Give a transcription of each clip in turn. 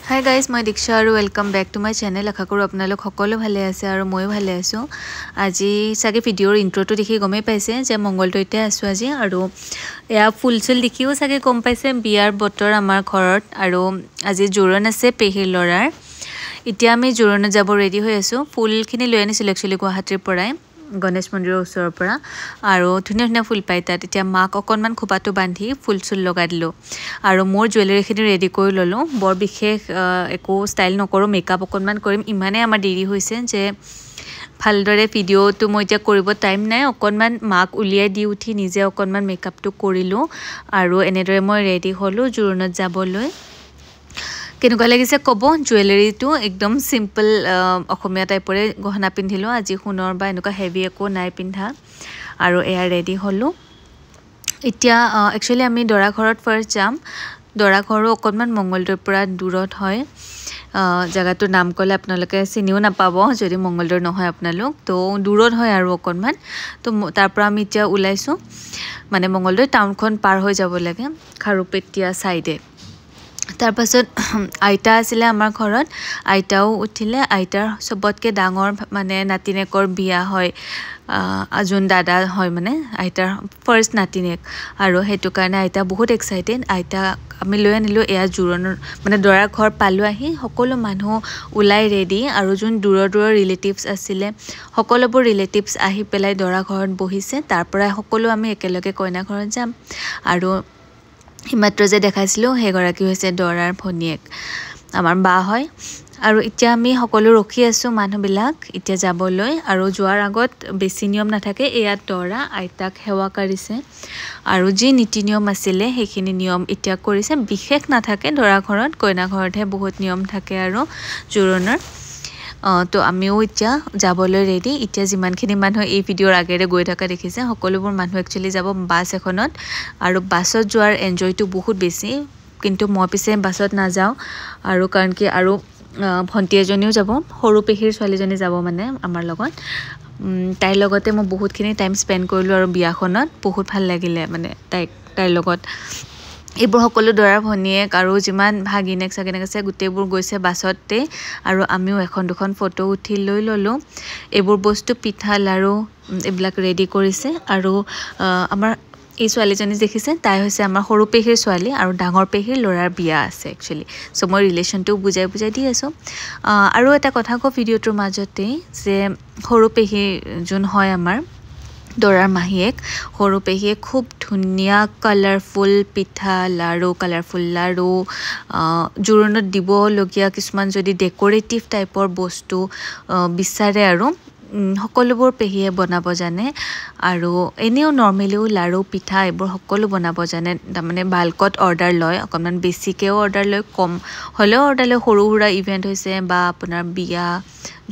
Hi guys, মই দীক্ষা আৰু welcome back to my channel. আশা কৰো আপোনালোক সকলো ভালে আছে আৰু মই ভালে আছো। আজি সাগে ভিডিওৰ ইন্ট্ৰোটো দেখি গমে পাইছে যে মংগলদৈতে আছো আজি আৰু এয়া ফুলচুল দেখিও সাগে গম পাইছে বিয়াৰ বতৰ আমাৰ ঘৰত আৰু আজি জোৰণ আছে পেহিৰ লৰাৰ। এতিয়া আমি জোৰণত যাব ৰেডি হৈ আছো। ফুলখিনি লৈ আনিছিল একচুয়ালি গুৱাহাটীৰ পৰাই গণেশ মন্দিৰৰ ওচৰৰ পৰা আৰু ধুনীয়া ধুনীয়া ফুল পাই তাত। এতিয়া মাক অকনমান খোপাটো বান্ধি ফুলচুল লগাই দিলো আৰু মোৰ জুৱেলাৰীখিনি ৰেডি কৰি ললো। বৰ বিশেষ একো ষ্টাইল নকৰো, মেকআপ অকনমান কৰিম। ইমানে আমাৰ দেৰি হৈছে যে ভালদৰে ভিডিওটো মই এতিয়া কৰিব টাইম নাই। অকনমান মাক উলিয়াই দি উঠি নিজে অকনমান মেকআপটো কৰিলো আৰু এনেদৰে মই ৰেডি হলো জোৰণত যাবলৈ। কেনেকুৱা লাগিছে কব। জুৱেলাৰীটো একদম সিম্পল অসমীয়া টাইপৰে গহনা পিন্ধিলো আজি। সোণৰ বা এনেকুৱা হেভি একো নাই পিন্ধা আৰু এয়া ৰেডি হলো। এতিয়া একচুয়ালি আমি দৰা ঘৰত ফাৰ্স্ট যাম। দৰা ঘৰো অকনমান মংগলদৈৰ পৰা দূৰত হয়। জায়গাটোৰ নাম ক'লে আপোনালোকে চিনিও নাপাব যদি মংগলদৈৰ নহয় আপোনালোক, তো দূৰত হয় আৰু অকনমান। তো তাৰ পৰা আমি এতিয়া ওলাইছো, মানে মংগলদৈ টাউনখন পাৰ হৈ যাব লাগে খাৰুপেটীয়া সাইডে। তাৰ পাছত আইতা আছিলে আমাৰ ঘৰত, আইতাও উঠিলে। আইতাৰ সবতকে ডাঙৰ মানে নাতিনেকৰ বিয়া হয়, আজুন দাদা হয় মানে আইতাৰ ফাৰ্স্ট নাতিনেক আৰু হেতু কাৰণে আইতা বহুত এক্সাইটেড। আইতা আমি লৈ আনিলো এয়া জোৰণৰ মানে দৰা ঘৰ পালো আহি। সকলো মানুহ ওলাই ৰেডি আৰু যোন দূৰৰ দূৰৰ ৰিলেটিভছ আছিলে সকলোবোৰ ৰিলেটিভছ আহি পেলাই দৰা ঘৰত বহিছে। তাৰ পৰা সকলো আমি একেলগে কইনা ঘৰত যাম আৰু হিমাত্ৰ যে দেখাইছিলো হেগৰাকী হৈছে দৰাৰ ভনীয়েক, আমাৰ বা হয়। আৰু এতিয়া আমি সকলো ৰখি আছো মানুহবিলাক এতিয়া যাবলৈ আৰু যোৱাৰ আগত বেছি নিয়ম নাথাকে। এয়া দৰা আইতাক সেৱা কৰিছে আৰু যি নীতি নিয়ম আছিলে সেইখিনি নিয়ম এতিয়া কৰিছে। বিশেষ নাথাকে দৰা ঘৰত, কইনা ঘৰতহে বহুত নিয়ম থাকে আৰু জোৰণৰ। তো আমিও এতিয়া যাবলৈ ৰেডি। এতিয়া যিমানখিনি মানুহ এই ভিডিওৰ আগেৰে গৈ থকা দেখিছে সকলোবোৰ মানুহ একচুয়ালি যাব বাছ এখনত আৰু বাছত যোৱাৰ এনজয়টো বহুত বেছি। কিন্তু মই পিছে বাছত নাযাওঁ আৰু কাৰণ কি আৰু ভণ্টি এজনীও যাব, সৰু পেহিৰ ছোৱালীজনী যাব মানে আমাৰ লগত। তাইৰ লগতে মই বহুতখিনি টাইম স্পেন্ড কৰিলো আৰু বিয়াখনত বহুত ভাল লাগিলে মানে তাইৰ লগত। এইবোৰ সকলো দৰাৰ ভনীয়েক আৰু যিমান ভাগিনেক চাগিনেক আছে গোটেইবোৰ গৈছে বাছতে আৰু আমিও এখন দুখন ফটো উঠি লৈ ললো। এইবোৰ বস্তু পিঠা লাৰু এইবিলাক ৰেডি কৰিছে আৰু আমাৰ এই ছোৱালীজনী দেখিছে তাই হৈছে আমাৰ সৰু পেহিৰ ছোৱালী আৰু ডাঙৰ পেহিৰ ল'ৰাৰ বিয়া আছে একচুয়ালি। সো মই ৰিলেশ্যনটো বুজাই দি আছো। আৰু এটা কথা কওঁ ভিডিওটোৰ মাজতে যে সৰু পেহি যোন হয় আমাৰ দৰাৰ মাহীয়েক, সৰু পেহিয়ে খুব ধুনীয়া কালাৰফুল পিঠা লাৰু, কালাৰফুল লাৰু, জোৰণত দিবলগীয়া কিছুমান যদি ডেকৰেটিভ টাইপৰ বস্তু বিচাৰে আৰু সকলোবোৰ পেহিয়ে বনাব জানে আৰু এনেও নৰ্মেলিও লাৰু পিঠা এইবোৰ সকলো বনাব জানে। তাৰমানে বাল্কত অৰ্ডাৰ লয়, অকণমান বেছিকেও অৰ্ডাৰ লয়, কম হ'লেও অৰ্ডাৰ লয়। সৰু সুৰা ইভেণ্ট হৈছে বা আপোনাৰ বিয়া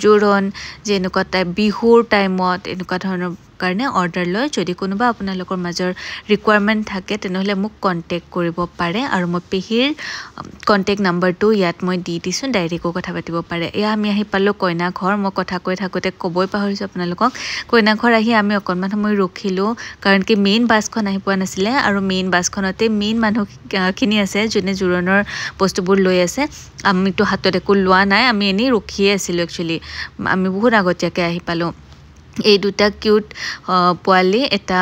জোৰণ যে এনেকুৱা টাইপ বিহুৰ টাইমত এনেকুৱা ধৰণৰ কাৰণে অৰ্ডাৰ লয়। যদি কোনোবা আপোনালোকৰ মাজৰ ৰিকুৱাৰমেণ্ট থাকে তেনেহ'লে মোক কণ্টেক্ট কৰিব পাৰে আৰু মই পেহিৰ কণ্টেক্ট নাম্বাৰটো ইয়াত মই দি দিছোঁ, ডাইৰেক্টও কথা পাতিব পাৰে। এয়া আমি আহি পালোঁ কইনা ঘৰ। মই কথা কৈ থাকোঁতে ক'বই পাহৰিছোঁ আপোনালোকক। কইনা ঘৰ আহি আমি অকণমান সময় ৰখিলোঁ কাৰণ কি মেইন বাছখন আহি পোৱা নাছিলে আৰু মেইন বাছখনতে মেইন মানুহখিনি আছে যোনে জোৰণৰ বস্তুবোৰ লৈ আছে। আমিতো হাতত একো লোৱা নাই, আমি এনেই ৰখিয়ে আছিলোঁ একচুৱেলি। আমি বহুত আগতীয়াকৈ আহি পালোঁ। এই দুটা কিউট পোৱালি, এটা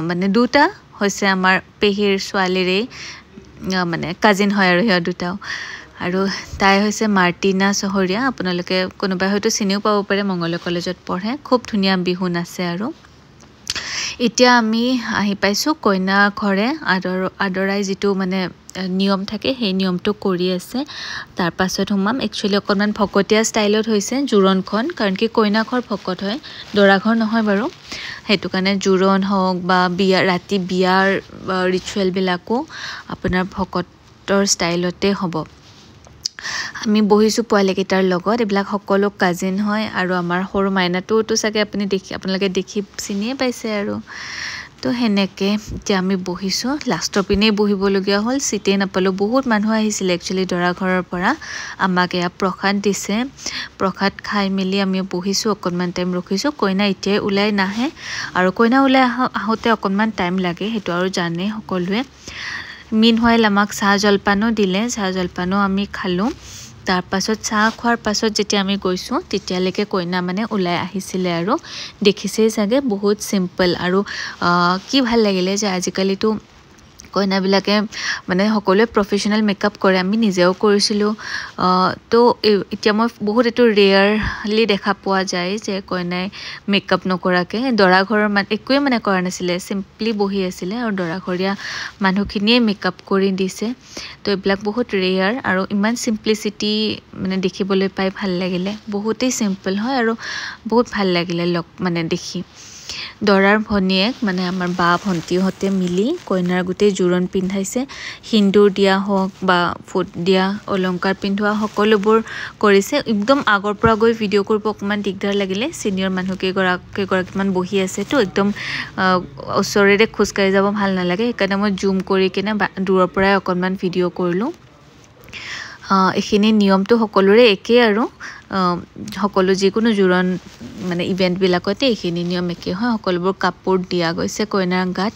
মানে দুটা হৈছে আমাৰ পেহিৰ ছোৱালীৰে মানে কাজিন হয় আৰু সিহঁত দুটাও। আৰু তাই হৈছে মাৰ্টিনা চহৰীয়া, আপোনালোকে কোনোবাই হয়তো চিনিও পাব পাৰে, মংগলদৈ কলেজত পঢ়ে, খুব ধুনীয়া বিহু নাচে। আৰু এতিয়া আমি আহি পাইছোঁ কইনা ঘৰে। আদৰাই যিটো মানে নিয়ম থাকে সেই নিয়মটো কৰি আছে। তাৰ পাছত সোমাম। একচুৱেলি অকণমান ভকতীয়া ষ্টাইলত হৈছে জোৰণখন, কাৰণ কি কইনা ঘৰ ভকত হয়, দৰা ঘৰ নহয় বাৰু। সেইটো কাৰণে জোৰণ হওক বা বিয়া ৰাতি বিয়াৰ ৰিচুৱেলবিলাকো আপোনাৰ ভকতৰ ষ্টাইলতে হ'ব। আমি বহিছোঁ পোৱালীকেইটাৰ লগত, এইবিলাক সকলো কাজিন হয় আৰু আমাৰ সৰু মাইনাটোতো চাগে আপোনালোকে দেখি চিনিয়ে পাইছে আৰু। তো সেনেকৈ এতিয়া আমি বহিছোঁ। লাষ্টৰ পিনেই বহিবলগীয়া হ'ল, চিটেই নাপালোঁ। বহুত মানুহ আহিছিলে একচুৱেলি দৰা ঘৰৰ পৰা। আমাক এয়া প্ৰসাদ দিছে, প্ৰসাদ খাই মেলি আমি বহিছোঁ, অকণমান টাইম ৰখিছোঁ। কইনা এতিয়াই ওলাই নাহে আৰু কইনা ওলাই আহোঁতে অকণমান টাইম লাগে, সেইটো আৰু জানে সকলোৱে। মিনহোৱাইল আমাক চাহ জলপানো দিলে চাহ জলপানো আমি খালোঁ তাৰ পাছত চাহ খোৱাৰ পাছত যেতিয়া আমি গৈছোঁ তেতিয়ালৈকে কইনা মানে ওলাই আহিছিলে আৰু দেখিছেই চাগে বহুত সিম্পল আৰু কি ভাল লাগিলে যে আজিকালিতো কইনাবিলাকে মানে সকলোৱে প্ৰফেশনাল মেকআপ কৰে আমি নিজেও কৰিছিলোঁ তো এতিয়া মই বহুত এটো ৰেয়াৰলি দেখা পোৱা যায় যে কইনাই মেকআপ নকৰাকে দৰা ঘৰৰ একোৱে মানে কৰা নাছিলে সিম্পলি বহি আছিলে আৰু দৰা ঘৰীয়া মানুহখিনিয়ে মেকআপ কৰি দিছে তো এইবিলাক বহুত ৰেয়াৰ আৰু ইমান সিম্পলিসিটি মানে দেখিবলৈ পাই ভাল লাগিলে বহুতেই সিম্পল হয় আৰু বহুত ভাল লাগিলে মানে দেখি দৰাৰ ভনিয়েক মানে আমাৰ বা ভন্টিহঁতে মিলি কইনাৰ গোটেই জোৰণ পিন্ধাইছে হিন্দুৰ দিয়া হওক বা ফুট দিয়া অলংকাৰ পিন্ধোৱা সকলোবোৰ কৰিছে একদম আগৰ পৰা গৈ ভিডিঅ' কৰিব অকমান দিগদাৰ লাগিলে সিনিয়ৰ মানুহ কেইগৰাকীমান বহি আছে তো একদম ওচৰেৰে খোজকাঢ়ি যাব ভাল নালাগে সেইকাৰণে মই জুম কৰি কিনে দূৰৰ পৰাই অকনমান ভিডিঅ' কৰিলোঁ এখিনি নিয়মটো সকলোৰে একে আৰু সকলো যিকোনো জোৰণ মানে ইভেন্ট বিলাকতে এখিনি নিয়ম একে হয় সকলোবোৰ কাপোৰ দিয়া গৈছে কইনাৰ গাত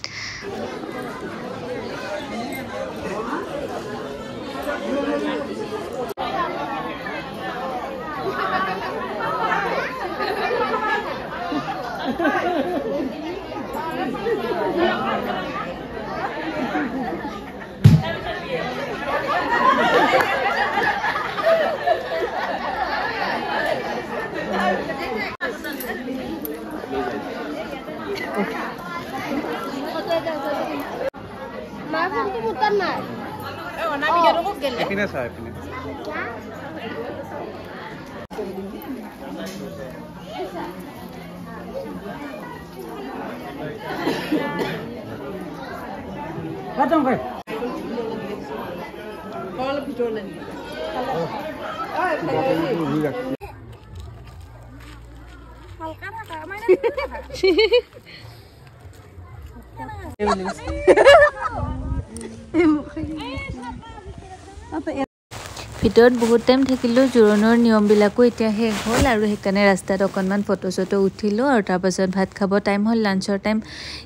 ভিতৰত বহুত টাইম থাকিলো জোৰণৰ নিয়ম বিলাকো এতিয়া শেষ হ'ল আৰু সেইকাৰণে ৰাস্তাত অকনমান ফটো চটো উঠিলো আৰু তাৰ পাছত ভাত খাব টাইম হ'ল লাঞ্চৰ টাইম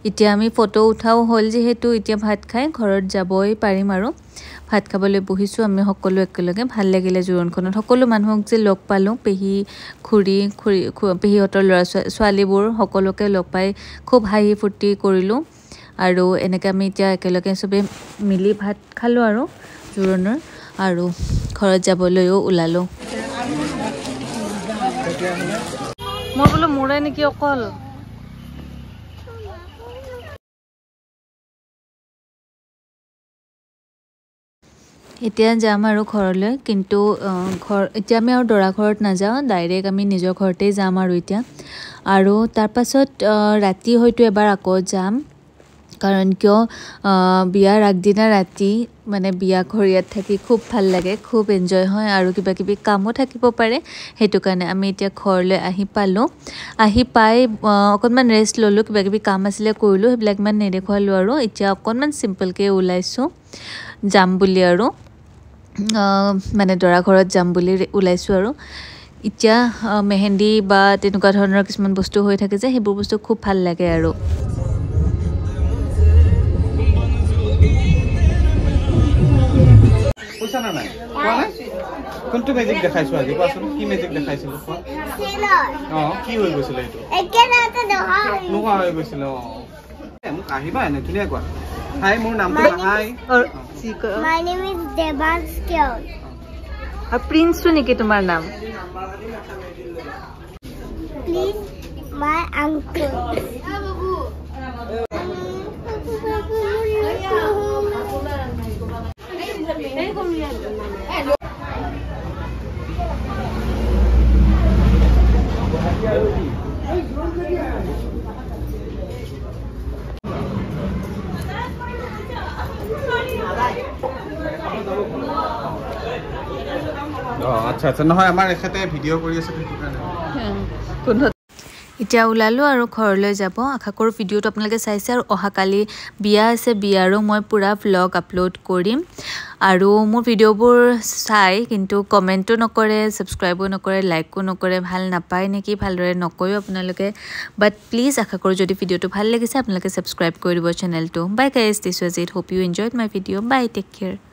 এতিয়া আমি ফটো উঠাও হ'ল যেহেতু এতিয়া ভাত খাই ঘৰত যাবই পাৰিম আৰু ভাত খাবলৈ বহিছো আমি সকলো একেলগে ভাল লাগিলে জোৰণখনত সকলো মানুহক যে লগ পালো পেহী খুৰী পেহীহঁতৰ ল'ৰা ছোৱালীবোৰ সকলোকে লগ পাই খুব হাঁহি ফূৰ্তি কৰিলো আৰু এনেকৈ আমি এতিয়া একেলগে সবে মিলি ভাত খালো আৰু জোৰণৰ আৰু ঘৰত যাবলৈও ওলালো মই বোলো মোৰে নেকি অকল এতিয়া যাম আৰু ঘৰলৈ কিন্তু এতিয়া আমি আৰু দৰা ঘৰত নাযাওঁ ডাইৰেক্ট আমি নিজৰ ঘৰতেই যাম আৰু এতিয়া আৰু তাৰ পাছত ৰাতি হয়তো এবাৰ আকৌ যাম কাৰণ কিয় বিয়াৰ আগদিনা ৰাতি মানে বিয়া ঘৰিয়াত থাকি খুব ভাল লাগে খুব এনজয় হয় আৰু কিবা কিবি কামো থাকিব পাৰে হেতু কাৰণে আমি এতিয়া ঘৰলৈ আহি পালো আহি পাই অকনমান ৰেষ্ট ললো কিবা কিবি কাম আছিলে কৰিলো হেবিলাক মান নেদেখুৱালো আৰু এতিয়া অকনমান সিম্পল কে ওলাইছো যাম বুলি আৰু মানে দৰা ঘৰত যাম বুলি ওলাইছো আৰু এতিয়া মেহেন্দি বা তেনেকুৱা ধৰণৰ কিছুমান বস্তু হৈ থাকে যে হেবোৰ বস্তু খুব ভাল লাগে আৰু পইচা না নাই কোৱা নাই কোনটো মেজিক দেখাইছো আজি কোৱাচোন কি মেজিক দেখাইছিলো কোৱা কি হৈ গৈছিল এইটো একেৰাতে নোহোৱা হৈ গৈছিল মোক আহিবা এনে ধুনীয়া কোৱা হাই মোৰ নামটো হাই My name is Devans Kyaul. Prince তো নেকি তোমার নাম Please, my uncle. আচ্ছা আচ্ছা নহয় আমাৰ এখেতে ভিডিঅ' কৰি আছে সেইটো কাৰণে এতিয়া ওলালো আৰু ঘৰলৈ যাব আশা কৰো ভিডিঅ'টো আপোনালোকে চাইছে আৰু অহাকালি বিয়া আছে বিয়াৰো মই পুৰা ভ্লগ আপলোড কৰিম আৰু মোৰ ভিডিঅ'বোৰ চাই কিন্তু কমেণ্টো নকৰে ছাবস্ক্ৰাইবো নকৰে লাইকো নকৰে ভাল নাপায় নেকি ভালদৰে নকয়ো আপোনালোকে বাট প্লিজ আশা কৰোঁ যদি ভিডিঅ'টো ভাল লাগিছে আপোনালোকে ছাবস্ক্ৰাইব কৰি দিব চেনেলটো bye guys this was it hope you enjoyed my video' bye take care